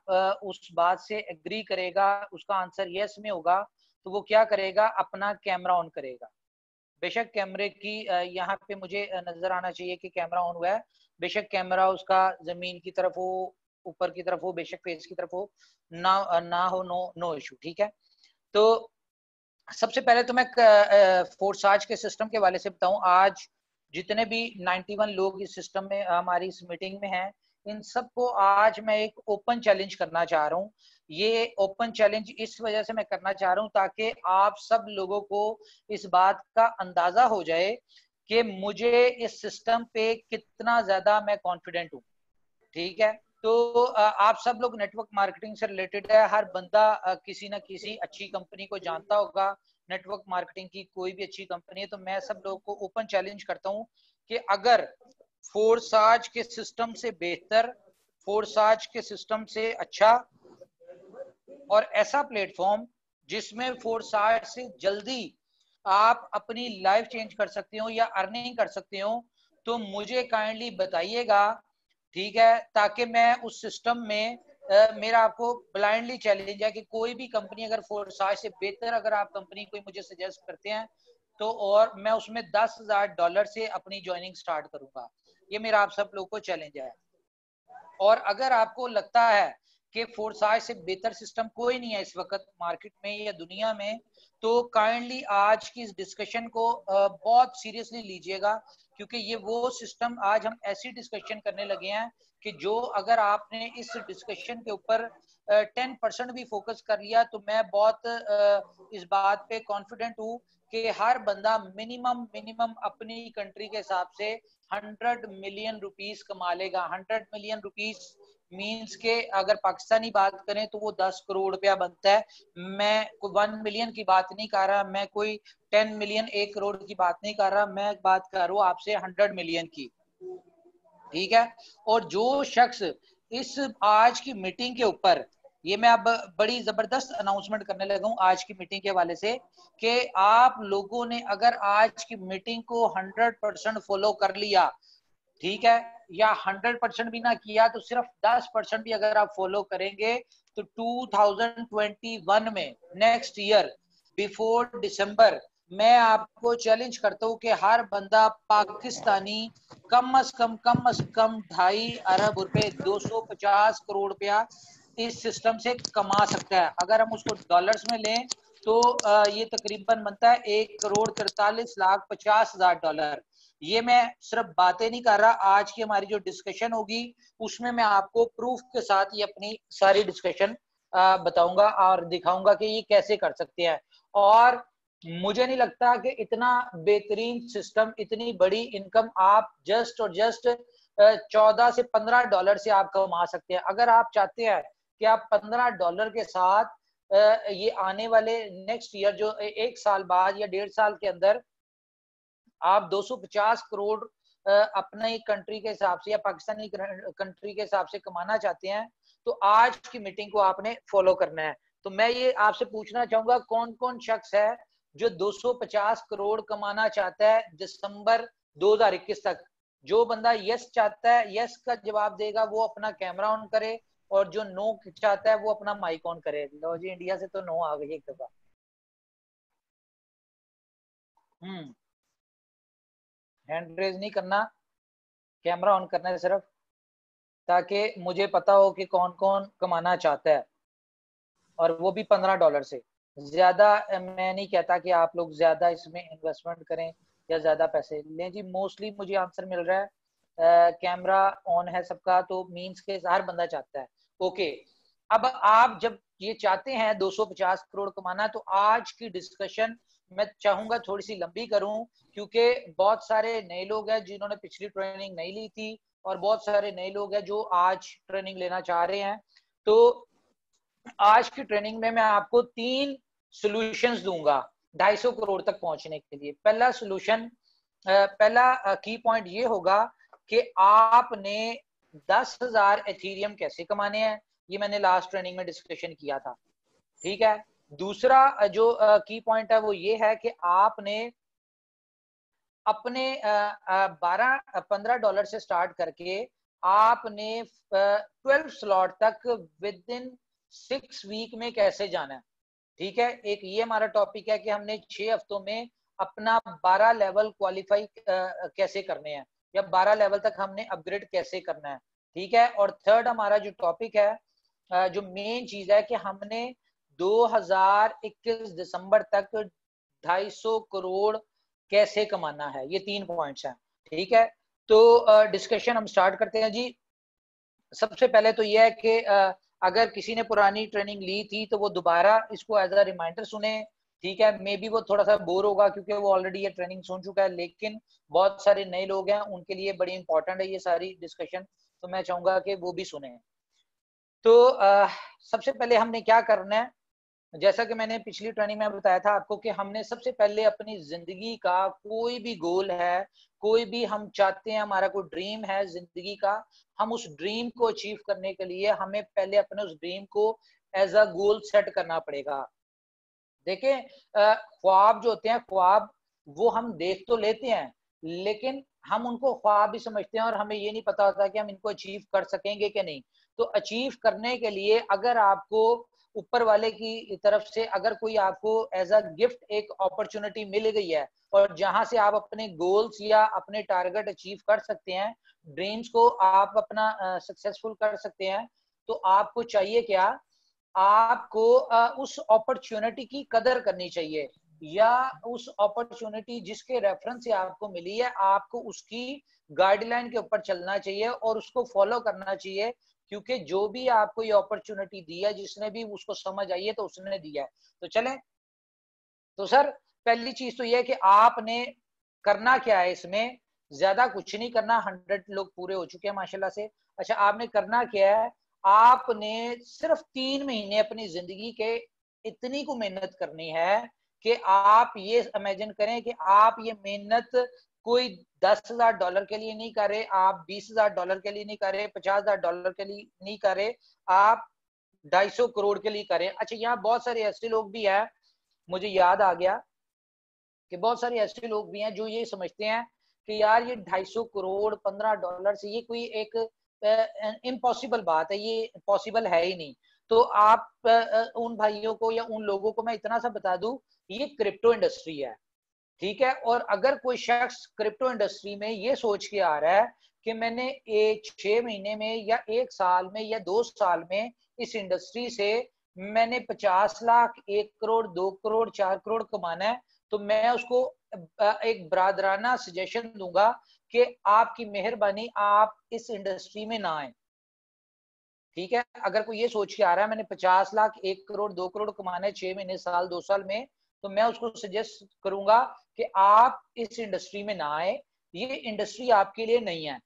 उस बात से एग्री करेगा, उसका आंसर यस में होगा, तो वो क्या करेगा, अपना कैमरा ऑन करेगा। बेशक कैमरे की यहाँ पे मुझे नजर आना चाहिए कि कैमरा ऑन हुआ है, बेशक कैमरा उसका जमीन की तरफ हो, ऊपर की तरफ हो, बेशक फेस की तरफ हो, ना हो, नो इशू, ठीक है। तो सबसे पहले तो मैं फोर्साज के सिस्टम के हवाले से बताऊं। आज जितने भी 91 लोग इस सिस्टम में हमारी इस मीटिंग में हैं, इन सबको आज मैं एक ओपन चैलेंज करना चाह रहा हूं। ये ओपन चैलेंज इस वजह से मैं करना चाह रहा हूं ताकि आप सब लोगों को इस बात का अंदाजा हो जाए कि मुझे इस सिस्टम पे कितना ज्यादा मैं कॉन्फिडेंट हूं, ठीक है। तो आप सब लोग नेटवर्क मार्केटिंग से रिलेटेड है, हर बंदा किसी ना किसी अच्छी कंपनी को जानता होगा, नेटवर्क मार्केटिंग की कोई भी अच्छी कंपनी है। तो मैं सब लोगों को ओपन चैलेंज करता हूं कि अगर फोर्साज के सिस्टम से बेहतर, फोर्साज के सिस्टम से अच्छा और ऐसा प्लेटफॉर्म जिसमें फोर्साज से जल्दी आप अपनी लाइफ चेंज कर सकते हो या अर्निंग कर सकते हो, तो मुझे काइंडली बताइएगा, ठीक है, ताकि मैं उस सिस्टम में मेरा आपको ब्लाइंडली चैलेंज है कि कोई भी कंपनी अगर फोर्साज से बेहतर अगर आप कंपनी कोई मुझे सजेस्ट करते हैं तो और मैं उसमें $10,000 से अपनी ज्वाइनिंग स्टार्ट करूंगा। ये मेरा आप सब लोगों को चैलेंज है। और अगर आपको लगता है कि फोर्साज से बेहतर सिस्टम कोई नहीं है इस वक्त मार्केट में या दुनिया में, तो काइंडली आज की इस डिस्कशन को बहुत सीरियसली लीजिएगा, क्योंकि ये वो सिस्टम आज हम ऐसी डिस्कशन करने लगे हैं कि जो अगर आपने इस डिस्कशन के ऊपर 10% भी फोकस कर लिया तो मैं बहुत इस बात पे कॉन्फिडेंट हूँ कि हर बंदा मिनिमम मिनिमम अपनी कंट्री के हिसाब से 100 मिलियन रुपीस कमा लेगा। 100 मिलियन रुपीस मीन्स के अगर पाकिस्तानी बात करें तो वो 10 करोड़ रुपया बनता है। मैं कोई 1 मिलियन की बात नहीं कर रहा, मैं कोई 10 मिलियन 1 करोड़ की बात नहीं कर रहा, मैं बात कर रहा हूँ आपसे 100 मिलियन की, ठीक है। और जो शख्स इस आज की मीटिंग के ऊपर, ये मैं अब बड़ी जबरदस्त अनाउंसमेंट करने लगा हूं आज की मीटिंग के हवाले से, कि आप लोगों ने अगर आज की मीटिंग को 100% फॉलो कर लिया, ठीक है, या 100% भी ना किया तो सिर्फ 10% भी अगर आप फॉलो करेंगे, तो 2021 में नेक्स्ट ईयर बिफोर दिसंबर मैं आपको चैलेंज करता हूं कि हर बंदा पाकिस्तानी कम अज कम 2.5 अरब रुपए 250 करोड़ रुपया इस सिस्टम से कमा सकता है। अगर हम उसको डॉलर्स में लें तो ये तकरीबन बनता है 1,43,50,000 ये मैं सिर्फ बातें नहीं कर रहा, आज की हमारी जो डिस्कशन होगी उसमें मैं आपको प्रूफ के साथ ये अपनी सारी डिस्कशन बताऊंगा और दिखाऊंगा कि ये कैसे कर सकते हैं। और मुझे नहीं लगता कि इतना बेहतरीन सिस्टम, इतनी बड़ी इनकम आप जस्ट और जस्ट 14 से $15 से आप कमा सकते हैं। अगर आप चाहते हैं कि आप $15 के साथ ये आने वाले नेक्स्ट ईयर जो 1 साल बाद या 1.5 साल के अंदर आप 250 करोड़ अपने कंट्री के हिसाब से या पाकिस्तानी कंट्री के हिसाब से कमाना चाहते हैं, तो आज की मीटिंग को आपने फॉलो करना है। तो मैं ये आपसे पूछना चाहूंगा, कौन कौन शख्स है जो 250 करोड़ कमाना चाहता है दिसंबर 2021 तक? जो बंदा यस चाहता है, यस का जवाब देगा, वो अपना कैमरा ऑन करे, और जो नो चाहता है वो अपना माइक ऑन करे। लो जी, इंडिया से तो नो आ गई एक दफा। हैंड रेज नहीं करना, कैमरा ऑन करना है सिर्फ, ताकि मुझे पता हो कि कौन कौन कमाना चाहता है, और वो भी $15 से ज्यादा। मैं नहीं कहता कि आप लोग ज्यादा इसमें इन्वेस्टमेंट करें या ज्यादा पैसे लें जी। मोस्टली मुझे आंसर मिल रहा है कैमरा ऑन है सबका, तो मीन्स के हर बंदा चाहता है। ओके, अब आप जब ये चाहते हैं 250 करोड़ कमाना, तो आज की डिस्कशन मैं चाहूंगा थोड़ी सी लंबी करूं, क्योंकि बहुत सारे नए लोग हैं जिन्होंने पिछली ट्रेनिंग नहीं ली थी, और बहुत सारे नए लोग हैं जो आज ट्रेनिंग लेना चाह रहे हैं। तो आज की ट्रेनिंग में मैं आपको 3 सॉल्यूशंस दूंगा 250 करोड़ तक पहुंचने के लिए। पहला सॉल्यूशन, पहला की पॉइंट ये होगा कि आपने 10,000 एथीरियम कैसे कमाने हैं, ये मैंने लास्ट ट्रेनिंग में डिस्कशन किया था, ठीक है। दूसरा जो की पॉइंट है वो ये है कि आपने अपने $15 से स्टार्ट करके आपने 12 स्लॉट तक विद इन 6 वीक में कैसे जाना है। ठीक है, एक ये हमारा टॉपिक है कि हमने 6 हफ्तों में अपना 12 लेवल क्वालिफाई कैसे करने हैं, या 12 लेवल तक हमने अपग्रेड कैसे करना है। ठीक है, और थर्ड हमारा जो टॉपिक है, जो मेन चीज है कि हमने 2021 दिसंबर तक 250 करोड़ कैसे कमाना है। ये 3 पॉइंट्स हैं। ठीक है, तो डिस्कशन हम स्टार्ट करते हैं जी। सबसे पहले तो यह है कि अगर किसी ने पुरानी ट्रेनिंग ली थी तो वो दोबारा इसको एज अ रिमाइंडर सुने। ठीक है, मे बी वो थोड़ा सा बोर होगा क्योंकि वो ऑलरेडी ये ट्रेनिंग सुन चुका है, लेकिन बहुत सारे नए लोग हैं, उनके लिए बड़ी इंपॉर्टेंट है ये सारी डिस्कशन, तो मैं चाहूंगा कि वो भी सुने। तो सबसे पहले हमने क्या करना है, जैसा कि मैंने पिछली ट्रेनिंग में बताया था आपको कि हमने सबसे पहले अपनी जिंदगी का कोई भी गोल है, कोई भी हम चाहते हैं, हमारा कोई ड्रीम है जिंदगी का, हम उस ड्रीम को अचीव करने के लिए हमें पहले अपने उस ड्रीम को एज अ गोल सेट करना पड़ेगा। देखें, ख्वाब जो होते हैं, ख्वाब वो हम देख तो लेते हैं, लेकिन हम उनको ख्वाब भी समझते हैं और हमें ये नहीं पता होता कि हम इनको अचीव कर सकेंगे कि नहीं। तो अचीव करने के लिए अगर आपको ऊपर वाले की तरफ से अगर कोई आपको एज अ गिफ्ट एक अपॉर्चुनिटी मिल गई है और जहां से आप अपने गोल्स या अपने टारगेट अचीव कर सकते हैं, ड्रीम्स को आप अपना सक्सेसफुल कर सकते हैं, तो आपको चाहिए क्या, आपको उस अपॉर्चुनिटी की कदर करनी चाहिए, या उस अपॉर्चुनिटी जिसके रेफरेंस से आपको मिली है आपको उसकी गाइडलाइन के ऊपर चलना चाहिए और उसको फॉलो करना चाहिए, क्योंकि जो भी आपको ये अपॉर्चुनिटी दी है, जिसने भी उसको समझ आई है तो उसने दिया है। तो चलें, तो सर पहली चीज तो यह है कि आपने करना क्या है इसमें, ज्यादा कुछ नहीं करना, 100 लोग पूरे हो चुके हैं माशाल्लाह से। अच्छा, आपने करना क्या है, आपने सिर्फ 3 महीने अपनी जिंदगी के इतनी को मेहनत करनी है कि आप ये इमेजिन करें कि आप ये मेहनत कोई $10,000 के लिए नहीं कर रहे, आप $20,000 के लिए नहीं कर रहे, $50,000 के लिए नहीं कर रहे, आप 250 करोड़ के लिए करें। अच्छा, यहाँ बहुत सारे ऐसे लोग भी हैं, मुझे याद आ गया कि बहुत सारे ऐसे लोग भी हैं जो ये समझते हैं कि यार ये 250 करोड़ $15 से ये कोई एक इम्पॉसिबल बात है, ये पॉसिबल है ही नहीं। तो आप उन भाइयों को या उन लोगों को मैं इतना सा बता दूं, ये क्रिप्टो इंडस्ट्री है। ठीक है, और अगर कोई शख्स क्रिप्टो इंडस्ट्री में ये सोच के आ रहा है कि मैंने 6 महीने में या 1 साल में या 2 साल में इस इंडस्ट्री से मैंने 50 लाख, 1 करोड़, 2 करोड़, 4 करोड़ कमाना है, तो मैं उसको एक ब्रादराना सजेशन दूंगा कि आपकी मेहरबानी आप इस इंडस्ट्री में ना आए। ठीक है, अगर कोई ये सोच के आ रहा है मैंने 50 लाख, 1 करोड़, 2 करोड़ कमाना है 6 महीने, साल, 2 साल में, तो मैं उसको सजेस्ट करूंगा कि आप इस इंडस्ट्री में ना आए, ये इंडस्ट्री आपके लिए नहीं है।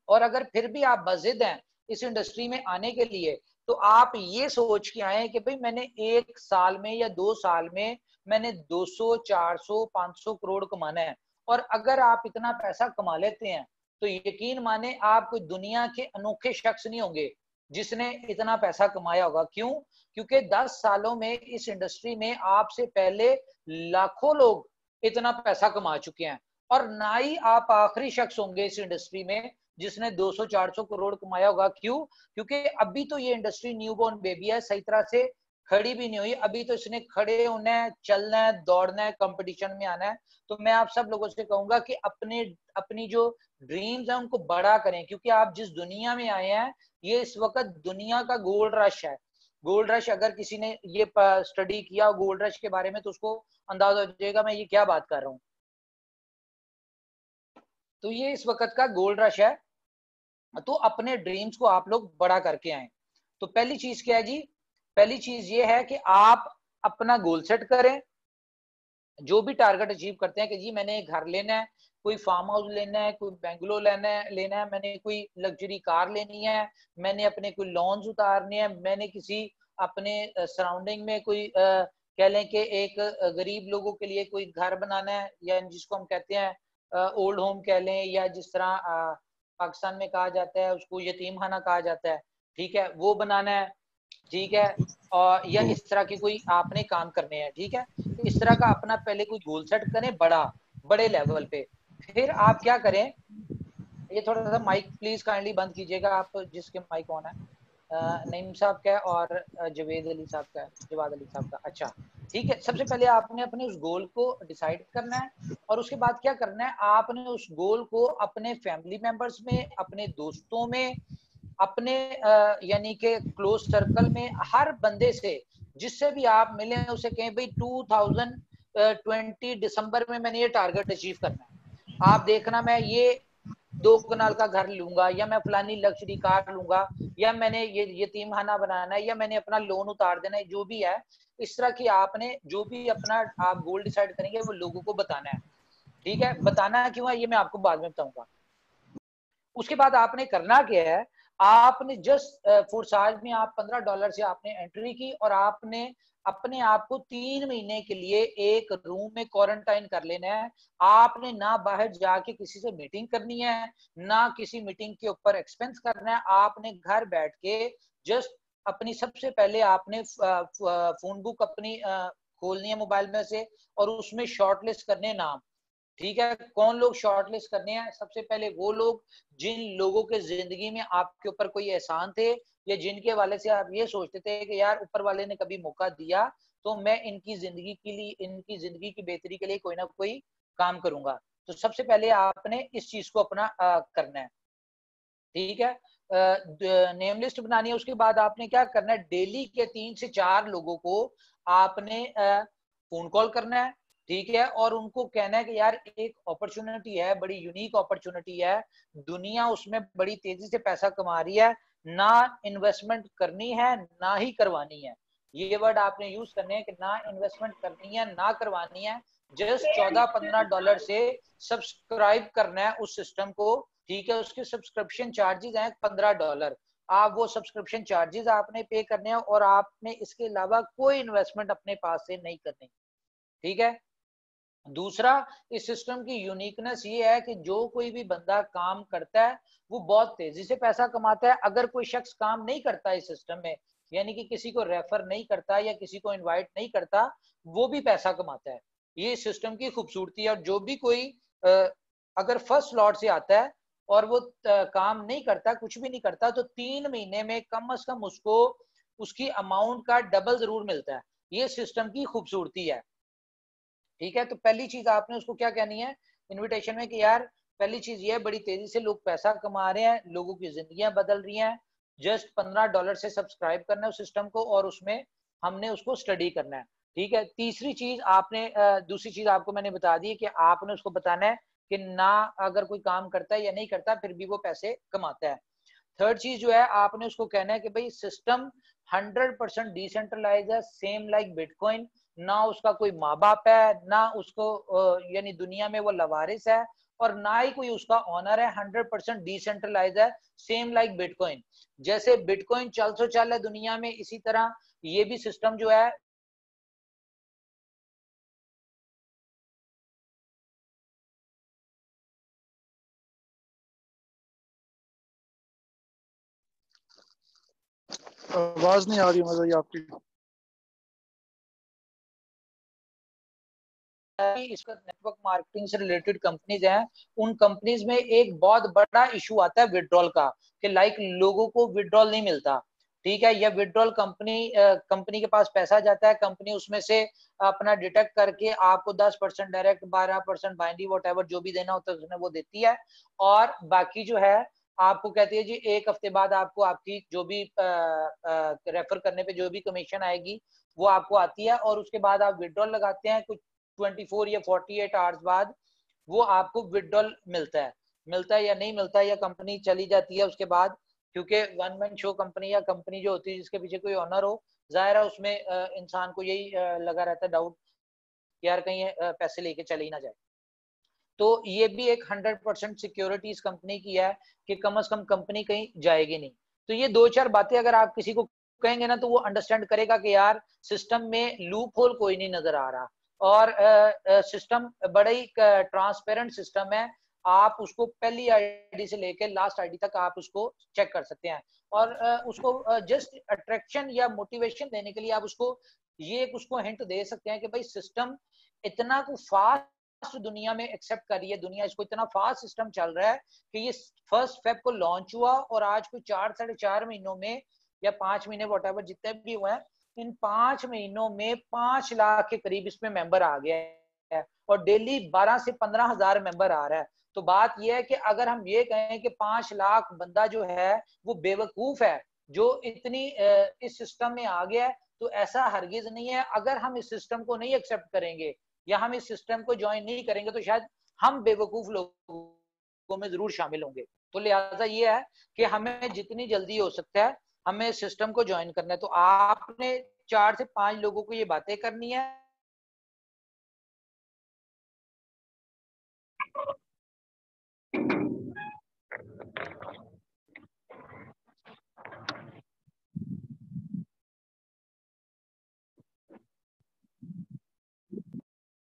और अगर फिर भी आप बजिद हैं इस इंडस्ट्री में आने के लिए, तो आप ये सोच के आए कि भाई मैंने 1 साल में या 2 साल में मैंने 200, 400, 500 करोड़ कमाना है। और अगर आप इतना पैसा कमा लेते हैं तो यकीन माने आप कोई दुनिया के अनोखे शख्स नहीं होंगे जिसने इतना पैसा कमाया होगा। क्यों? क्योंकि 10 सालों में इस इंडस्ट्री में आपसे पहले लाखों लोग इतना पैसा कमा चुके हैं, और ना ही आप आखिरी शख्स होंगे इस इंडस्ट्री में जिसने 200-400 करोड़ कमाया होगा। क्यों? क्योंकि अभी तो ये इंडस्ट्री न्यूबॉर्न बेबी है, सही तरह से खड़ी भी नहीं हुई, अभी तो इसने खड़े होना है, चलना है, दौड़ना है, कंपटीशन में आना है। तो मैं आप सब लोगों से कहूंगा कि अपनी जो ड्रीम्स हैं उनको बड़ा करें, क्योंकि आप जिस दुनिया में आए हैं ये इस वक्त दुनिया का गोल्ड रश है। गोल्ड रश, अगर किसी ने ये स्टडी किया गोल्ड रश के बारे में तो उसको अंदाजा हो जाएगा मैं ये क्या बात कर रहा हूँ। तो ये इस वक्त का गोल्ड रश है, तो अपने ड्रीम्स को आप लोग बड़ा करके आए। तो पहली चीज क्या है जी, पहली चीज ये है कि आप अपना गोल सेट करें। जो भी टारगेट अचीव करते हैं कि जी मैंने घर लेना है, कोई फार्म हाउस लेना है, कोई बेंगलो लेना है, मैंने कोई लग्जरी कार लेनी है, मैंने अपने कोई लोन्स उतारने हैं, मैंने किसी अपने सराउंडिंग में कोई कह लें कि एक गरीब लोगों के लिए कोई घर बनाना है, या जिसको हम कहते हैं ओल्ड होम कह लें, या जिस तरह पाकिस्तान में कहा जाता है उसको यतीम खाना कहा जाता है। ठीक है, वो बनाना है। ठीक है, और या इस तरह के कोई आपने काम करने हैं। ठीक है, इस तरह का अपना पहले कोई गोल सेट करें बड़े लेवल पे। फिर आप क्या करें, ये थोड़ा सा माइक प्लीज काइंडली बंद कीजिएगा आप, जिसके माइक ऑन है। नईम साहब का है और जवेद अली साहब का है, जवाद अली साहब का। अच्छा ठीक है, सबसे पहले आपने अपने उस गोल को डिसाइड करना है और उसके बाद क्या करना है, आपने उस गोल को अपने फैमिली मेंबर्स में, अपने दोस्तों में, अपने यानी कि क्लोज सर्कल में, हर बंदे से जिससे भी आप मिले उसे कहें भाई 2020 दिसंबर में मैंने ये टारगेट अचीव करना है। आप देखना मैं ये 2 कनाल का घर लूंगा, या मैं फलानी लग्जरी कार लूंगा, या मैंने ये यतीम खाना बनाना है, या मैंने अपना लोन उतार देना है, जो भी है इस तरह की आपने जो भी अपना आप गोल डिसाइड करेंगे वो लोगों को बताना है। ठीक है, बताना क्यों है ये मैं आपको बाद में बताऊंगा। उसके बाद आपने करना क्या है, आपने जस्ट फोर्साज में आप $15 से आपने एंट्री की और आपने अपने आप को 3 महीने के लिए एक रूम में क्वारंटाइन कर लेना है। आपने ना बाहर जाके किसी से मीटिंग करनी है, ना किसी मीटिंग के ऊपर एक्सपेंस करना है। आपने घर बैठ के जस्ट अपनी सबसे पहले आपने फोन बुक अपनी खोलनी है मोबाइल में से और उसमें शॉर्टलिस्ट करने नाम। ठीक है, कौन लोग शॉर्टलिस्ट करने हैं, सबसे पहले वो लोग जिन लोगों के जिंदगी में आपके ऊपर कोई एहसान थे, या जिनके वाले से आप ये सोचते थे कि यार ऊपर वाले ने कभी मौका दिया तो मैं इनकी जिंदगी के लिए, इनकी जिंदगी की बेहतरी के लिए कोई ना कोई काम करूंगा। तो सबसे पहले आपने इस चीज को अपना करना है। ठीक है, नेम लिस्ट बनानी है। उसके बाद आपने क्या करना है, डेली के 3 से 4 लोगों को आपने फोन कॉल करना है। ठीक है, और उनको कहना है कि यार एक अपॉर्चुनिटी है, बड़ी यूनिक अपॉर्चुनिटी है, दुनिया उसमें बड़ी तेजी से पैसा कमा रही है, ना इन्वेस्टमेंट करनी है ना ही करवानी है। ये वर्ड आपने यूज करने हैं कि ना इन्वेस्टमेंट करनी है ना करवानी है, जस्ट $14-15 से सब्सक्राइब करना है उस सिस्टम को। ठीक है, उसके सब्सक्रिप्शन चार्जेस हैं $15। आप वो सब्सक्रिप्शन चार्जेस आपने पे करने हैं और आपने इसके अलावा कोई इन्वेस्टमेंट अपने पास से नहीं करनी। ठीक है, दूसरा इस सिस्टम की यूनिकनेस ये है कि जो कोई भी बंदा काम करता है वो बहुत तेजी से पैसा कमाता है। अगर कोई शख्स काम नहीं करता इस सिस्टम में, यानी कि किसी को रेफर नहीं करता या किसी को इनवाइट नहीं करता, वो भी पैसा कमाता है। ये सिस्टम की खूबसूरती है। और जो भी कोई अगर फर्स्ट स्लॉट से आता है और वो काम नहीं करता, कुछ भी नहीं करता, तो 3 महीने में कम से कम उसको उसकी अमाउंट का डबल जरूर मिलता है। ये सिस्टम की खूबसूरती है। ठीक है, तो पहली चीज आपने उसको क्या कहनी है इनविटेशन में कि यार पहली चीज ये है, बड़ी तेजी से लोग पैसा कमा रहे हैं, लोगों की जिंदगियां बदल रही हैं, जस्ट $15 से सब्सक्राइब करना है उस सिस्टम को और उसमें हमने उसको स्टडी करना है। ठीक है, तीसरी चीज आपने दूसरी चीज आपको मैंने बता दी कि आपने उसको बताना है कि ना अगर कोई काम करता है या नहीं करता फिर भी वो पैसे कमाता है। थर्ड चीज जो है आपने उसको कहना है कि भाई सिस्टम 100% डिसेंट्रलाइज है, सेम लाइक बिटकॉइन। ना उसका कोई माँ बाप है, ना उसको यानी दुनिया में वो लवारिस है, और ना ही कोई उसका ऑनर है। 100% डिसेंट्रलाइज है, सेम लाइक बिटकॉइन। जैसे बिटकॉइन चल सो चल है दुनिया में, इसी तरह ये भी सिस्टम जो है आवाज नहीं आ रही मजा ये आपकी। इसका नेटवर्क मार्केटिंग से रिलेटेड कंपनीज हैं, उन कंपनीज में एक बहुत बड़ा इशू आता है विड्रॉल का, कि लाइक लोगों को विड्रॉल नहीं मिलता। ठीक है, या विड्रॉल कंपनी के पास पैसा जाता है, कंपनी उसमें से अपना डिटेक्ट करके आपको 10% डायरेक्ट, 12% बाइनरी, वॉट एवर जो भी देना होता है उसमें वो देती है, और बाकी जो है आपको कहती है जी 1 हफ्ते बाद आपको आपकी जो भी रेफर करने पे जो भी कमीशन आएगी वो आपको आती है, और उसके बाद आप विड्रॉल लगाते हैं, कुछ 24 या 48 आवर्स बाद वो आपको विड्रॉल मिलता है या नहीं मिलता है, या कंपनी चली जाती है उसके बाद। क्योंकि वन मैन शो कंपनी या कंपनी जो होती है जिसके पीछे कोई ऑनर हो, जाहिर है उसमें इंसान को यही लगा रहता है डाउट, यार कहीं पैसे लेके चले ही ना जाए। तो ये भी एक 100% सिक्योरिटी इस कंपनी की है कि कम से कम कंपनी कहीं जाएगी नहीं। तो ये 2-4 बातें अगर आप किसी को कहेंगे ना तो वो अंडरस्टैंड करेगा कि यार सिस्टम में लूप होल कोई नहीं नजर आ रहा, और सिस्टम बड़ा ही ट्रांसपेरेंट सिस्टम है। आप उसको पहली आईडी से लेकर लास्ट आईडी तक आप उसको चेक कर सकते हैं, और उसको जस्ट अट्रैक्शन या मोटिवेशन देने के लिए आप उसको ये उसको हिंट दे सकते हैं कि भाई सिस्टम इतना फास्ट फास्ट दुनिया में एक्सेप्ट कर रही है, दुनिया इसको इतना फास्ट सिस्टम चल रहा है कि ये 1 फेब को लॉन्च हुआ और आज कोई 4 साढ़े 4 महीनों में या 5 महीने वॉटेवर जितने भी हुए हैं, इन 5 महीनों में 5 लाख के करीब इसमें मेंबर आ गया है और डेली 12 से 15 हजार मेंबर आ रहा है। तो बात यह है कि अगर हम ये कहें कि 5 लाख बंदा जो है वो बेवकूफ है जो इतनी इस सिस्टम में आ गया है, तो ऐसा हरगिज नहीं है। अगर हम इस सिस्टम को नहीं एक्सेप्ट करेंगे या हम इस सिस्टम को ज्वाइन नहीं करेंगे तो शायद हम बेवकूफ लोगों में जरूर शामिल होंगे। तो लिहाजा ये है कि हमें जितनी जल्दी हो सकता है हमें सिस्टम को ज्वाइन करना है। तो आपने 4 से 5 लोगों को ये बातें करनी है।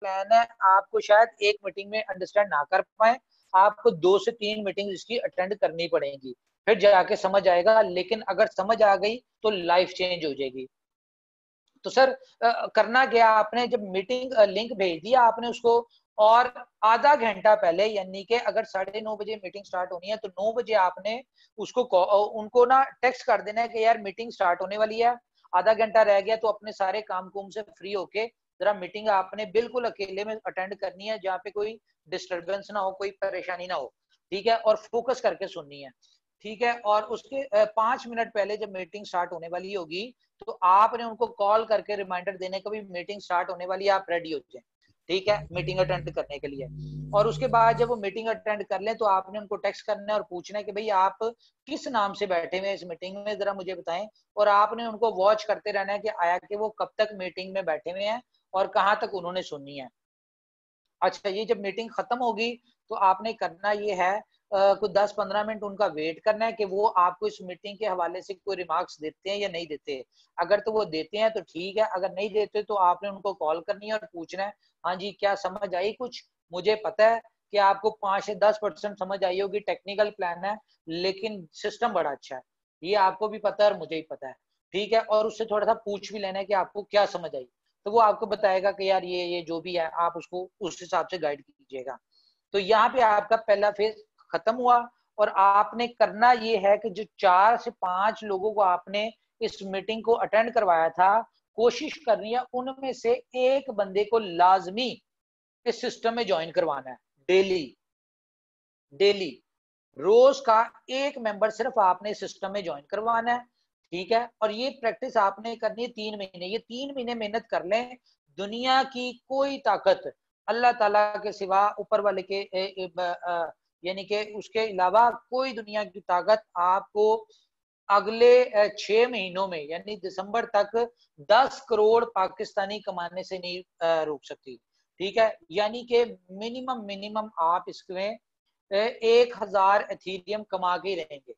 प्लान है, आपको शायद एक मीटिंग में अंडरस्टैंड ना कर पाए, आपको 2 से 3 मीटिंग इसकी अटेंड करनी पड़ेगी, फिर जाके समझ आएगा। लेकिन अगर समझ आ गई तो लाइफ चेंज हो जाएगी। तो सर करना क्या, आपने जब मीटिंग लिंक भेज दिया आपने उसको, और आधा घंटा पहले यानी कि अगर 9:30 बजे मीटिंग स्टार्ट होनी है तो 9 बजे आपने उसको उनको ना टेक्स्ट कर देना है कि यार मीटिंग स्टार्ट होने वाली है, आधा घंटा रह गया। तो अपने सारे काम कुम से फ्री होके जरा मीटिंग आपने बिल्कुल अकेले में अटेंड करनी है, जहाँ पे कोई डिस्टरबेंस ना हो, कोई परेशानी ना हो, ठीक है, और फोकस करके सुननी है, ठीक है। और उसके 5 मिनट पहले जब मीटिंग स्टार्ट होने वाली होगी तो आपने उनको कॉल करके रिमाइंडर देने का भी मीटिंग स्टार्ट होने वाली है, आप रेडी हो जाए, ठीक है, मीटिंग अटेंड करने के लिए। और उसके बाद जब वो मीटिंग अटेंड कर लें तो आपने उनको टेक्स्ट करना है और पूछना है कि भाई आप किस नाम से बैठे हुए हैं इस मीटिंग में, जरा मुझे बताएं। और आपने उनको वॉच करते रहना है कि आया कि वो कब तक मीटिंग में बैठे हुए हैं और कहाँ तक उन्होंने सुननी है। अच्छा, ये जब मीटिंग खत्म होगी तो आपने करना ये है कुछ 10-15 मिनट उनका वेट करना है कि वो आपको इस मीटिंग के हवाले से कोई रिमार्क्स देते हैं या नहीं देते। अगर तो वो देते हैं तो ठीक है, अगर नहीं देते तो आपने उनको कॉल करनी है और पूछना है, हाँ जी क्या समझ आई कुछ। मुझे पता है कि आपको 5 से 10% समझ आई होगी, टेक्निकल प्लान है लेकिन सिस्टम बड़ा अच्छा है, ये आपको भी पता है और मुझे भी पता है, ठीक है। और उससे थोड़ा सा पूछ भी लेना है कि आपको क्या समझ आई, तो वो आपको बताएगा कि यार ये जो भी है आप उसको उस हिसाब से गाइड कीजिएगा। तो यहाँ पे आपका पहला फेज खत्म हुआ। और आपने करना ये है कि जो 4 से 5 लोगों को आपने इस मीटिंग को अटेंड करवाया था, कोशिश करनी है उनमें से एक बंदे को लाजमी इस सिस्टम में ज्वाइन करवाना है। डेली डेली रोज का एक मेंबर सिर्फ आपने सिस्टम में ज्वाइन करवाना है, ठीक है। और ये प्रैक्टिस आपने करनी है 3 महीने, ये 3 महीने मेहनत कर लें। दुनिया की कोई ताकत अल्लाह ताला के सिवा, ऊपर वाले के यानी कि उसके अलावा कोई दुनिया की ताकत आपको अगले 6 महीनों में यानी दिसंबर तक 10 करोड़ पाकिस्तानी कमाने से नहीं रोक सकती, ठीक है। यानी कि मिनिमम मिनिमम आप इसमें 1,000 एथीरियम कमा के ही रहेंगे,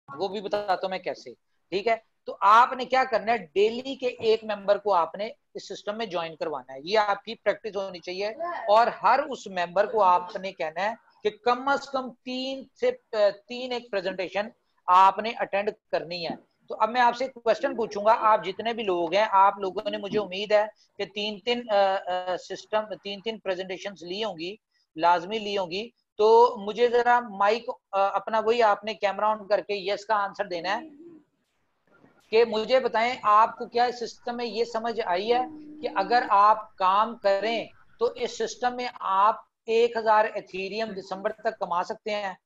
वो भी बताता हूं मैं कैसे, ठीक है। तो आपने क्या करना है, डेली के एक मेंबर को आपने इस सिस्टम में ज्वाइन करवाना है, ये आपकी प्रैक्टिस होनी चाहिए। और हर उस मेंबर को आपने कहना है कि कम से कम 3 एक प्रेजेंटेशन आपने अटेंड करनी है। तो अब मैं आपसे क्वेश्चन पूछूंगा, आप जितने भी लोग हैं, आप लोगों ने, मुझे उम्मीद है कि 3 प्रेजेंटेशन ली होंगी, लाजमी ली होंगी। तो मुझे जरा माइक अपना वही आपने कैमरा ऑन करके यस का आंसर देना है कि मुझे बताएं आपको क्या इस सिस्टम में ये समझ आई है कि अगर आप काम करें तो इस सिस्टम में आप 1,000 एथीरियम दिसंबर तक कमा सकते हैं।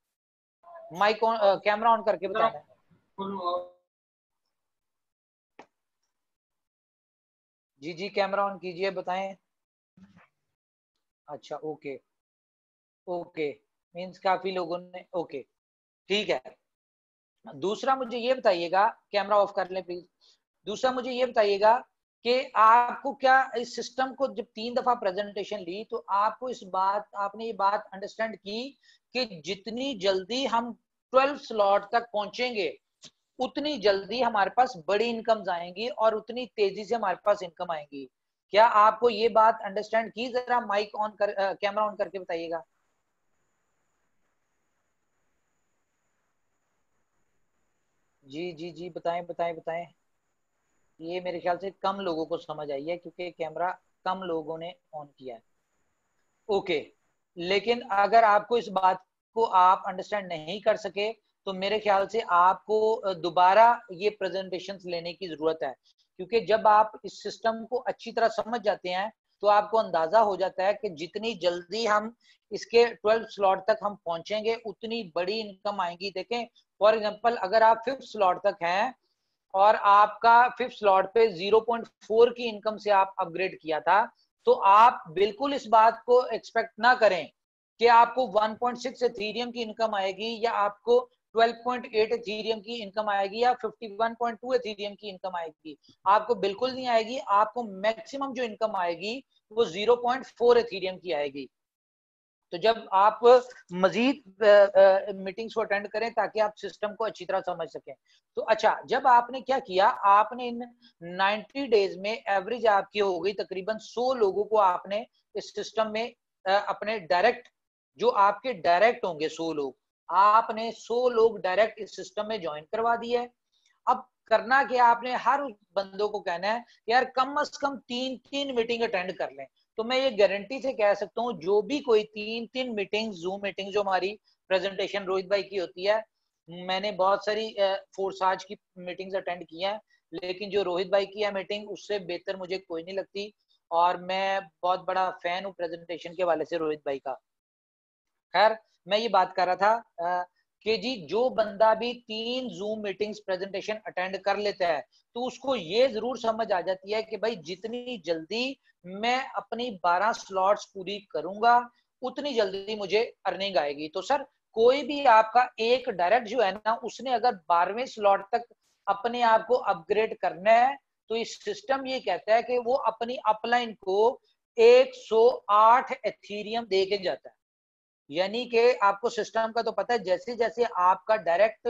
माइक ऑन, कैमरा ऑन करके बताना है। जी जी कैमरा ऑन कीजिए, बताएं। अच्छा ओके, ओके, मीन्स काफी लोगों ने ओके, ठीक है। दूसरा मुझे ये बताइएगा, कैमरा ऑफ कर ले प्लीज। दूसरा मुझे ये बताइएगा कि आपको क्या इस सिस्टम को जब 3 दफा प्रेजेंटेशन ली तो आपको इस बात, आपने ये बात अंडरस्टैंड की कि जितनी जल्दी हम 12 स्लॉट तक पहुंचेंगे उतनी जल्दी हमारे पास बड़ी इनकम्स आएंगी और उतनी तेजी से हमारे पास इनकम आएंगी। क्या आपको ये बात अंडरस्टैंड की? जरा माइक ऑन कर, कैमरा ऑन करके बताइएगा। जी जी जी बताएं बताएं बताएं। ये मेरे ख्याल से कम लोगों को समझ आई है क्योंकि कैमरा कम लोगों ने ऑन किया है। ओके, लेकिन अगर आपको इस बात को आप अंडरस्टैंड नहीं कर सके तो मेरे ख्याल से आपको दोबारा ये प्रेजेंटेशन लेने की जरूरत है, क्योंकि जब आप इस सिस्टम को अच्छी तरह समझ जाते हैं तो आपको अंदाजा हो जाता है कि जितनी जल्दी हम इसके 12 स्लॉट तक हम पहुंचेंगे उतनी बड़ी इनकम आएगी। देखें फॉर एग्जांपल, अगर आप 5th स्लॉट तक हैं और आपका 5th स्लॉट पे 0.4 की इनकम से आप अपग्रेड किया था, तो आप बिल्कुल इस बात को एक्सपेक्ट ना करें कि आपको 1.6 एथीरियम की इनकम आएगी या आपको 12.8 एथीरियम की इनकम आएगी या 51.2 एथीरियम की इनकम आएगी। आपको बिल्कुल नहीं आएगी। आपको मैक्सिमम जो इनकम आएगी वो 0.4 एथीरियम की आएगी। तो जब आप मजीद मीटिंग्स को अटेंड करें ताकि आप सिस्टम को अच्छी तरह समझ सकें। तो अच्छा, जब आपने क्या किया, आपने इन 90 डेज में एवरेज आपकी हो गई तकरीबन 100 लोगों को आपने इस सिस्टम में अपने डायरेक्ट, जो आपके डायरेक्ट होंगे 100 लोग, आपने 100 लोग डायरेक्ट इस सिस्टम में ज्वाइन करवा दिए। अब करना क्या, आपने हर उस बंदों को कहना है यार कम से कम 3 मीटिंग अटेंड कर लें। तो मैं ये गारंटी से कह सकता हूँ जो भी कोई 3 मीटिंग, जूम मीटिंग जो हमारी प्रेजेंटेशन रोहित भाई की होती है, मैंने बहुत सारी फोरसाज की मीटिंग्स अटेंड की हैं, लेकिन जो रोहित भाई की है मीटिंग उससे बेहतर मुझे कोई नहीं लगती, और मैं बहुत बड़ा फैन हूँ प्रेजेंटेशन के वाले से रोहित भाई का। खैर, मैं ये बात कर रहा था कि जी जो बंदा भी 3 जूम मीटिंग्स प्रेजेंटेशन अटेंड कर लेता है तो उसको ये जरूर समझ आ जाती है कि भाई जितनी जल्दी मैं अपनी 12 स्लॉट्स पूरी करूंगा उतनी जल्दी मुझे अर्निंग आएगी। तो सर, कोई भी आपका एक डायरेक्ट जो है ना, उसने अगर 12वें स्लॉट तक अपने आप को अपग्रेड करना है तो इस सिस्टम ये कहता है कि वो अपनी अपलाइन को 108 एथीरियम दे के जाता है। यानी कि आपको सिस्टम का तो पता है, जैसे जैसे आपका डायरेक्ट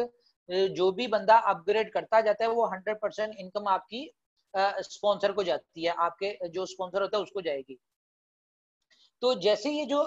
जो भी बंदा अपग्रेड करता जाता है वो 100% इनकम आपकी स्पॉन्सर को जाती है, आपके जो स्पॉन्सर होता है उसको जाएगी। तो जैसे ये जो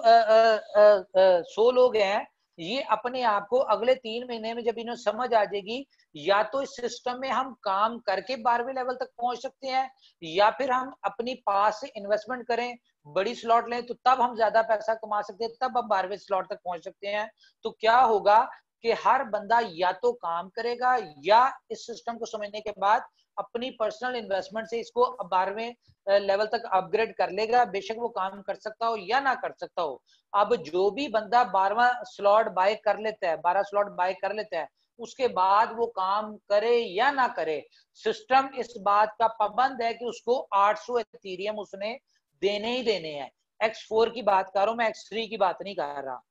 100 लोग हैं, ये अपने आप को अगले 3 महीने में जब इन्हें समझ आ जाएगी, या तो इस सिस्टम में हम काम करके 12वें लेवल तक पहुंच सकते हैं, या फिर हम अपनी पास से इन्वेस्टमेंट करें, बड़ी स्लॉट लें, तो तब हम ज्यादा पैसा कमा सकते हैं, तब हम 12वें स्लॉट तक पहुंच सकते हैं। तो क्या होगा कि हर बंदा या तो काम करेगा या इस सिस्टम को समझने के बाद अपनी पर्सनल इन्वेस्टमेंट से इसको 12वें लेवल तक अपग्रेड कर लेगा, बेशक वो काम कर सकता हो या ना कर सकता हो। अब जो भी बंदा 12वां स्लॉट बाय कर लेता है, 12 स्लॉट बाय कर लेता है, उसके बाद वो काम करे या ना करे, सिस्टम इस बात का पाबंद है कि उसको 800 एथीरियम उसने देने ही देने हैं। X4 की बात कर रहा हूं मैं, X3 की बात नहीं कर रहा।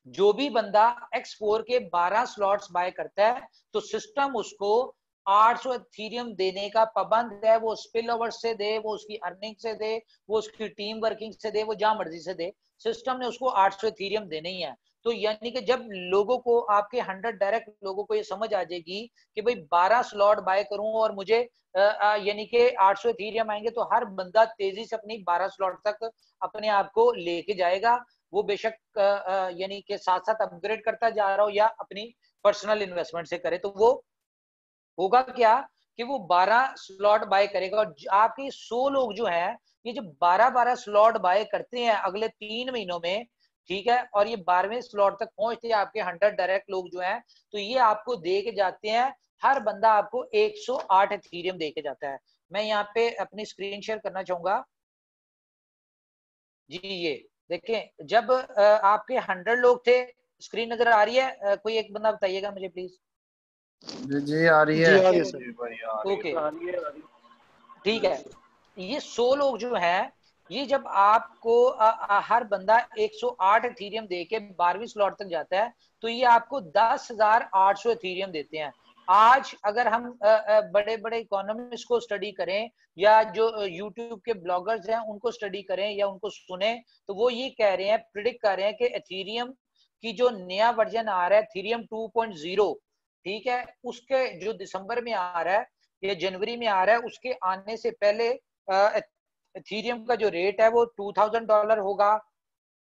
जो भी बंदा X4 के 12 स्लॉट्स बाय करता है तो सिस्टम उसको 800 एथीरियम देने का पाबंद है। वो स्पिल ओवर से दे, वो उसकी अर्निंग से दे, वो उसकी टीम वर्किंग से दे, वो जहां मर्जी से दे, सिस्टम ने उसको 800 एथीरियम देने ही है। तो यानी कि जब लोगों को, आपके 100 डायरेक्ट लोगों को ये समझ आ जाएगी कि भाई 12 स्लॉट बाय करूं और मुझे यानी कि 800 एथीरियम आएंगे, तो हर बंदा तेजी से अपनी 12 स्लॉट तक अपने आप को लेके जाएगा। वो बेशक यानी कि साथ साथ अपग्रेड करता जा रहा हो या अपनी पर्सनल इन्वेस्टमेंट से करे, तो वो होगा क्या कि वो 12 स्लॉट बाय करेगा। और आपके 100 लोग जो हैं, ये जो 12-12 स्लॉट बाय करते हैं अगले 3 महीनों में, ठीक है, और ये 12वें स्लॉट तक पहुंचते हैं आपके 100 डायरेक्ट लोग जो हैं, तो ये आपको दे के जाते हैं, हर बंदा आपको 108 एथीरियम दे के जाता है। मैं यहाँ पे अपनी स्क्रीन शेयर करना चाहूंगा जी। ये देखें, जब आपके 100 लोग थे, स्क्रीन नजर आ रही है? कोई एक बंदा बताइएगा मुझे प्लीज। जी जी आ रही है। जी आ रही है सर। जी भाई आ रही ओके, है। ठीक है। ये 100 लोग जो हैं, ये जब आपको हर बंदा 108 एथीरियम देके 12वीं स्लॉट तक जाता है, तो ये आपको 10,800 एथीरियम देते हैं। आज अगर हम बड़े बड़े इकोनॉमिस्ट को स्टडी करें या जो यूट्यूब के ब्लॉगर्स हैं उनको स्टडी करें या उनको सुने, तो वो ये कह रहे हैं, प्रिडिक्ट कर रहे हैं कि एथीरियम की जो नया वर्जन आ रहा है, एथीरियम 2.0, ठीक है, उसके जो दिसंबर में आ रहा है, ये जनवरी में आ रहा है, उसके आने से पहले एथीरियम का जो रेट है वो $2,000 होगा।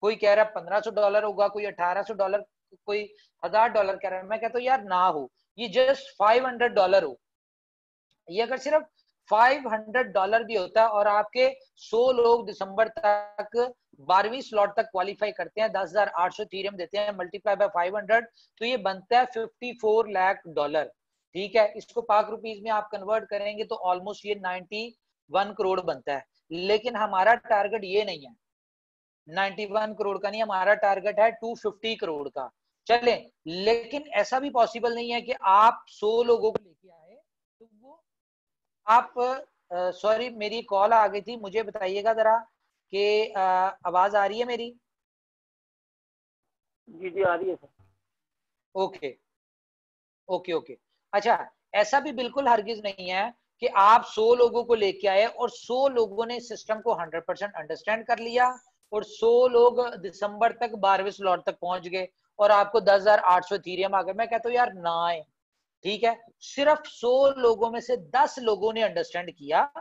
कोई कह रहा है $1,500 होगा, कोई $1,800, कोई $1,000 कह रहा है। मैं कहता हूँ यार ना हो, ये जस्ट $500 हो। ये अगर सिर्फ $500 भी होता है और आपके 100 लोग दिसंबर तक 12वीं स्लॉट तक क्वालिफाई करते हैं, 10,800 इथेरियम देते हैं, मल्टीप्लाई बाय 500, तो ये बनता है $54 लाख। ठीक है, इसको पाक रुपीज में आप कन्वर्ट करेंगे तो ऑलमोस्ट ये 91 करोड़ बनता है। लेकिन हमारा टारगेट ये नहीं है, 91 करोड़ का नहीं, हमारा टारगेट है 250 करोड़ का। चले, लेकिन ऐसा भी पॉसिबल नहीं है कि आप 100 लोगों को लेके आए तो वो आप सॉरी मेरी कॉल आ गई थी, मुझे बताइएगा जरा कि आवाज आ रही है मेरी? जी जी आ रही है सर। Okay okay okay. अच्छा, ऐसा भी बिल्कुल हरगिज नहीं है कि आप 100 लोगों को लेके आए और 100 लोगों ने सिस्टम को 100% अंडरस्टैंड कर लिया और 100 लोग दिसंबर तक 12वें स्लॉट तक पहुंच गए और आपको 10,800 इथेरियम आ गए। मैं कहता हूँ यार ना है, ठीक है, सिर्फ 100 लोगों में से 10 लोगों ने अंडरस्टैंड किया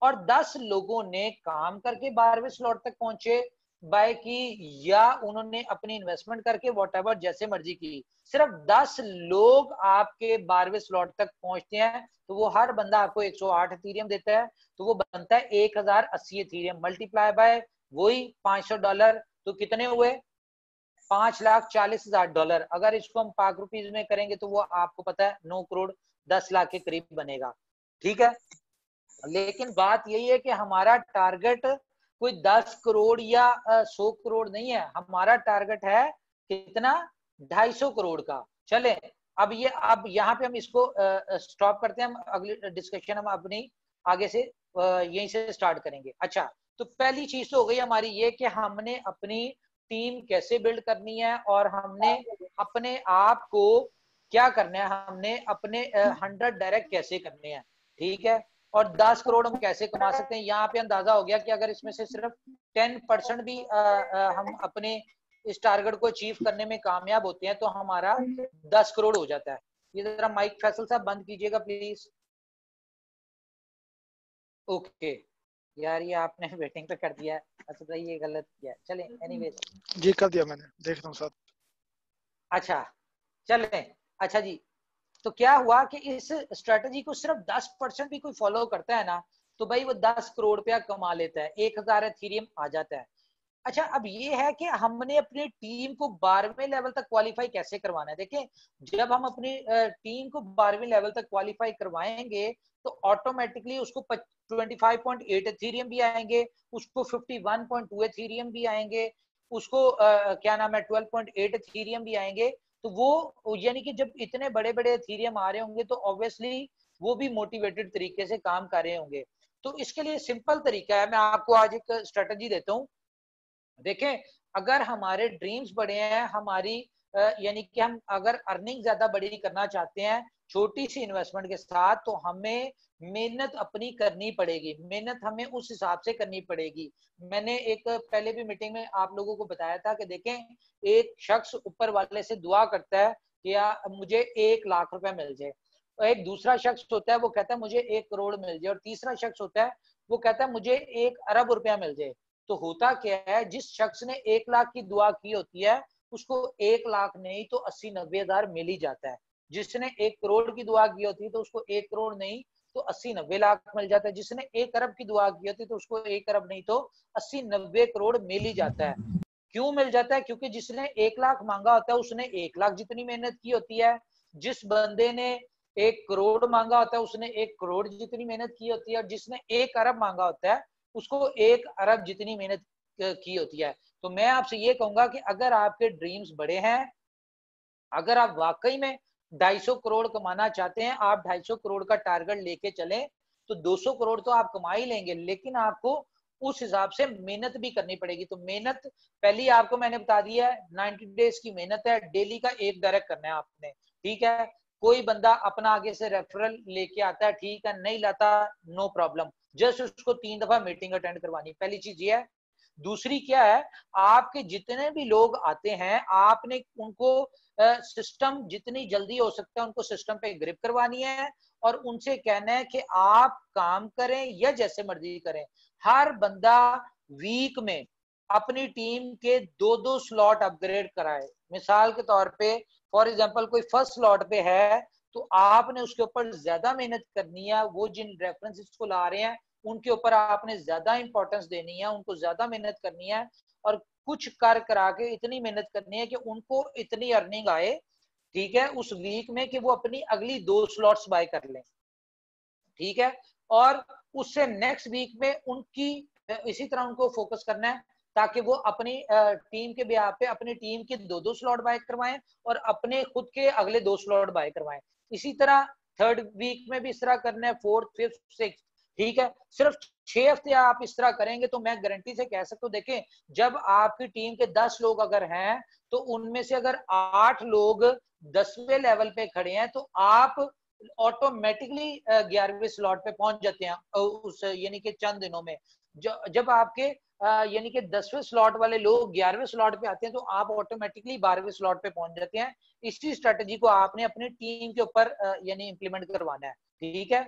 और 10 लोगों ने काम करके 12वें स्लॉट तक पहुंचे, बाय की या उन्होंने अपनी इन्वेस्टमेंट करके व्हाटएवर जैसे मर्जी की। सिर्फ 10 लोग आपके 12वें स्लॉट तक पहुंचते हैं तो वो हर बंदा आपको 108 इथेरियम देता है, तो वो बनता है 1080 इथेरियम मल्टीप्लाई बाय वही $500, तो कितने हुए? $5,40,000। अगर इसको हम पाक रुपीज में करेंगे तो वो आपको पता है 9 करोड़ 10 लाख के करीब बनेगा। ठीक है, लेकिन बात यही है कि हमारा टारगेट कोई 10 करोड़ या 100 करोड़ नहीं है, हमारा टारगेट है कितना? 250 करोड़ का। चले, अब यहाँ पे हम इसको स्टॉप करते हैं, हम अगली डिस्कशन हम अपनी आगे से यहीं से स्टार्ट करेंगे। अच्छा, तो पहली चीज तो हो गई हमारी ये कि हमने अपनी टीम कैसे बिल्ड करनी है और हमने अपने आप को क्या करना है, हमने अपने 100 डायरेक्ट कैसे करने हैं। ठीक है, और 10 करोड़ हम कैसे कमा सकते हैं। यहाँ पे अंदाजा हो गया कि अगर इसमें से सिर्फ 10% भी हम अपने इस टारगेट को अचीव करने में कामयाब होते हैं तो हमारा 10 करोड़ हो जाता है। ये जरा माइक फैसल साहब बंद कीजिएगा प्लीज। ओके यार, ये आपने वेटिंग पे कर दिया है, अच्छा तो ये गलत किया। चले एनीवेज, जी कर दिया मैंने, देखता हूँ साथ। अच्छा चले, अच्छा जी, तो क्या हुआ कि इस स्ट्रेटजी को सिर्फ 10% भी कोई फॉलो करता है ना तो भाई वो 10 करोड़ रुपया कमा लेता है, 1000 इथेरियम आ जाता है। अच्छा, अब ये है कि हमने अपनी टीम को 12वें लेवल तक क्वालिफाई कैसे करवाना है। देखिए, जब हम अपनी टीम को 12वें लेवल तक क्वालिफाई करवाएंगे तो ऑटोमेटिकली उसको 25.8 एथेरियम भी आएंगे, उसको 51.2 एथेरियम भी आएंगे, उसको क्या नाम है 12.8 एथेरियम भी आएंगे। तो वो यानी कि जब इतने बड़े बड़े एथेरियम आ रहे होंगे तो ऑब्वियसली वो भी मोटिवेटेड तरीके से काम कर रहे होंगे। तो इसके लिए सिंपल तरीका है, मैं आपको आज एक स्ट्रेटजी देता हूँ। देखें, अगर हमारे ड्रीम्स बड़े हैं, हमारी यानी कि हम अगर अर्निंग ज्यादा बड़ी करना चाहते हैं छोटी सी इन्वेस्टमेंट के साथ, तो हमें मेहनत अपनी करनी पड़ेगी, मेहनत हमें उस हिसाब से करनी पड़ेगी। मैंने एक पहले भी मीटिंग में आप लोगों को बताया था कि देखें, एक शख्स ऊपर वाले से दुआ करता है कि मुझे 1 लाख रुपए मिल जाए, एक दूसरा शख्स होता है वो कहता है मुझे 1 करोड़ मिल जाए, और तीसरा शख्स होता है वो कहता है मुझे 1 अरब रुपया मिल जाए। तो होता क्या है, जिस शख्स ने 1 लाख की दुआ की होती है उसको 1 लाख नहीं तो 80-90 हजार मिल ही जाता है। जिसने 1 करोड़ की दुआ की होती है तो उसको 1 करोड़ नहीं तो 80-90 लाख मिल जाता है। जिसने 1 अरब की दुआ की होती है तो उसको 1 अरब नहीं तो 80-90 करोड़ मिल ही जाता है। क्यों मिल जाता है? क्योंकि जिसने 1 लाख मांगा होता है उसने 1 लाख जितनी मेहनत की होती है, जिस बंदे ने 1 करोड़ मांगा होता है उसने 1 करोड़ जितनी मेहनत की होती है, और जिसने 1 अरब मांगा होता है उसको 1 अरब जितनी मेहनत की होती है। तो मैं आपसे ये कहूंगा कि अगर आपके ड्रीम्स बड़े हैं, अगर आप वाकई में 250 करोड़ कमाना चाहते हैं, आप 250 करोड़ का टारगेट लेके चलें तो 200 करोड़ तो आप कमा ही लेंगे, लेकिन आपको उस हिसाब से मेहनत भी करनी पड़ेगी। तो मेहनत पहली आपको मैंने बता दी है, 90 डेज की मेहनत है, डेली का 1 डायरेक्ट करना है आपने। ठीक है, कोई बंदा अपना आगे से रेफरल लेके आता है, ठीक है, नहीं लाता नो प्रॉब्लम, जस्ट उसको 3 दफा मीटिंग अटेंड करवानी, पहली चीज ये है। दूसरी क्या है, आपके जितने भी लोग आते हैं आपने उनको सिस्टम जितनी जल्दी हो सकता है उनको सिस्टम पे ग्रिप करवानी है और उनसे कहना है कि आप काम करें या जैसे मर्जी करें। हर बंदा वीक में अपनी टीम के 2-2 स्लॉट अपग्रेड कराए। मिसाल के तौर पे फॉर एग्जांपल कोई फर्स्ट स्लॉट पे है तो आपने उसके ऊपर ज्यादा मेहनत करनी है। वो जिन रेफरेंसेस को ला रहे हैं उनके ऊपर आपने ज्यादा इंपॉर्टेंस देनी है, उनको ज्यादा मेहनत करनी है और कुछ कर करा के इतनी मेहनत करनी है कि उनको इतनी अर्निंग आए, ठीक है, उस वीक में कि वो अपनी अगली 2 स्लॉट्स बाय कर लें, ठीक है। और उससे नेक्स्ट वीक में उनकी इसी तरह उनको फोकस करना है ताकि वो अपनी टीम के बिहाफ पे अपनी टीम के 2-2 स्लॉट बाय करवाएं और अपने खुद के अगले 2 स्लॉट बाय करवाएं। इसी तरह थर्ड वीक में भी इस तरह करना है, फोर्थ, फिफ्थ, सिक्स, ठीक है। सिर्फ 6 हफ्ते आप इस तरह करेंगे तो मैं गारंटी से कह सकता हूँ, देखें जब आपकी टीम के 10 लोग अगर हैं तो उनमें से अगर 8 लोग 10वें लेवल पे खड़े हैं तो आप ऑटोमेटिकली 11वें स्लॉट पे पहुंच जाते हैं उस यानी कि चंद दिनों में। जब आपके यानी कि 10वें स्लॉट वाले लोग 11वें स्लॉट पे आते हैं तो आप ऑटोमेटिकली 12वें स्लॉट पे पहुंच जाते हैं। इसी स्ट्रेटजी को आपने अपनी टीम के ऊपर यानी इंप्लीमेंट करवाना है, ठीक है।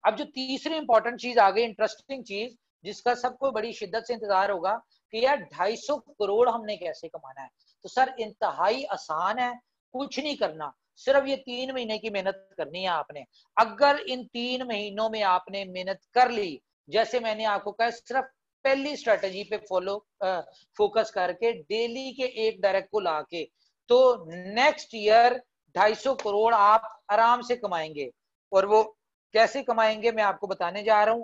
अब जो तीसरी इंपॉर्टेंट चीज आ गई, इंटरेस्टिंग चीज जिसका सबको बड़ी शिद्दत से इंतजार होगा कि यार 250 करोड़ हमने कैसे कमाना है। तो सर इंतहाई आसान है, कुछ नहीं करना, सिर्फ ये 3 महीने की मेहनत करनी है आपने। अगर इन 3 महीनों में आपने मेहनत कर ली, जैसे मैंने आपको कहा, सिर्फ पहली स्ट्रेटजी पे फोकस करके डेली के 1 डायरेक्ट को लाके, तो नेक्स्ट ईयर 250 करोड़ आप आराम से कमाएंगे। और वो कैसे कमाएंगे मैं आपको बताने जा रहा हूं।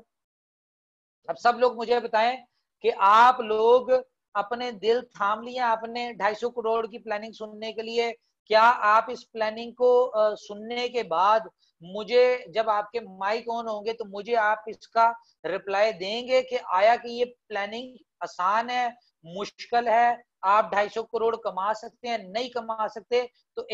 अब सब लोग मुझे बताएं कि आप लोग अपने दिल थाम लिया आपने 250 करोड़ की प्लानिंग सुनने के लिए। क्या आप इस प्लानिंग को सुनने के बाद मुझे, जब आपके माइक ऑन होंगे तो मुझे आप इसका रिप्लाई देंगे कि आया कि ये प्लानिंग आसान है, मुश्किल है, आप 250 करोड़ कमा सकते हैं, नहीं कमा सकते? तो